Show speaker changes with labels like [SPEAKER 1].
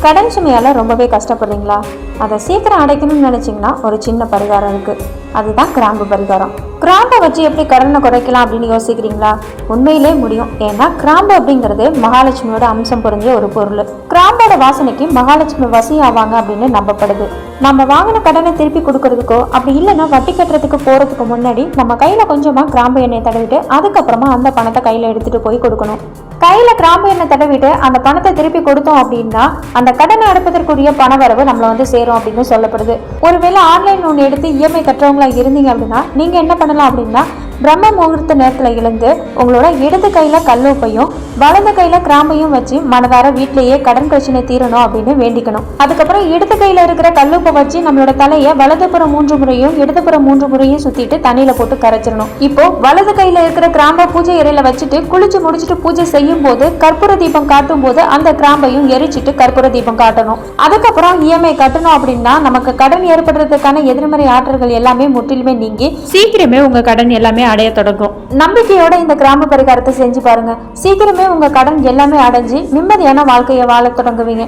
[SPEAKER 1] கடன் சுமையால் ரொம்பவே கஷ்டப்படுறீங்களா? அதை சீக்கிரம் அடைக்கணும்னு நினச்சிங்கன்னா ஒரு சின்ன பரிகாரம் இருக்குது. அதுதான் கிராம்பு பரிகாரம். கிராம்பை வச்சு எப்படி கடனை குறைக்கலாம் அப்படின்னு யோசிக்கிறீங்களா? உண்மையிலே முடியும். ஏன்னா கிராம்பு அப்படிங்கிறது மகாலட்சுமியோட அம்சம் பொருந்திய ஒரு பொருள். கிராம்போட வாசனைக்கு மகாலட்சுமி வசி ஆவாங்க அப்படின்னு நம்பப்படுது. நம்ம வாங்கின கடனை திருப்பி கொடுக்கறதுக்கோ அப்படி இல்லைன்னா வட்டி கட்டுறதுக்கு போகிறதுக்கு முன்னாடி நம்ம கையில் கொஞ்சமாக கிராம்பு எண்ணெயை தடவிட்டு அதுக்கப்புறமா அந்த பணத்தை கையில் எடுத்துகிட்டு போய் கொடுக்கணும். கையில் கிராம்பு எண்ணெய் தடவிட்டு அந்த பணத்தை திருப்பி கொடுத்தோம் அப்படின்னா அந்த கடனை அடைப்பதற்குரிய பண வரவு நம்மளை வந்து சேரும் அப்படின்னு சொல்லப்படுது. ஒருவேளை ஆன்லைன் லோன் எடுத்து இஎம்ஐ கட்டுறவங்களா இருந்தீங்க அப்படின்னா நீங்கள் என்ன பண்ணலாம் அப்படின்னா, பிரம்ம முகூர்த்த நேரத்தில் எழுந்து உங்களோட இடது கையில் கல்லுப்பையும் வலது கையில் கிராம்பையும் வச்சு மனதார வீட்டிலேயே கடன் பிரச்சனை தீரணும் அப்படின்னு வேண்டிக்கணும். அதுக்கப்புறம் இடது கையில் இருக்கிற கல்லுப்பை வச்சு நம்மளோட தலையை வலதுபுறம் 3 முறையும் இடதுபுறம் 3 முறையும் சுத்திட்டு தண்ணியில போட்டு கரைச்சிடணும். இப்போ வலது கையில் இருக்கிற கிராம்பை பூஜை இறையில வச்சுட்டு குளிச்சு முடிச்சுட்டு பூஜை செய்யும் போது கற்பூர தீபம் காட்டும் போது அந்த கிராம்பையும் எரிச்சிட்டு கற்பூர தீபம் காட்டணும். அதுக்கப்புறம் இஎம்ஐ கட்டணும் அப்படின்னா நமக்கு கடன் ஏற்படுறதுக்கான எதிர்மறை ஆற்றல்கள் எல்லாமே முற்றிலுமே நீங்கி சீக்கிரமே உங்க கடன் எல்லாமே அடைய தொடங்கும். நம்பிக்கையோட இந்த கிராம்பு பரிகாரத்தை செஞ்சு பாருங்க. சீக்கிரமே உங்க கடன் எல்லாமே அடைஞ்சு நிம்மதியான வாழ்க்கையை வாழ தொடங்குவீங்க.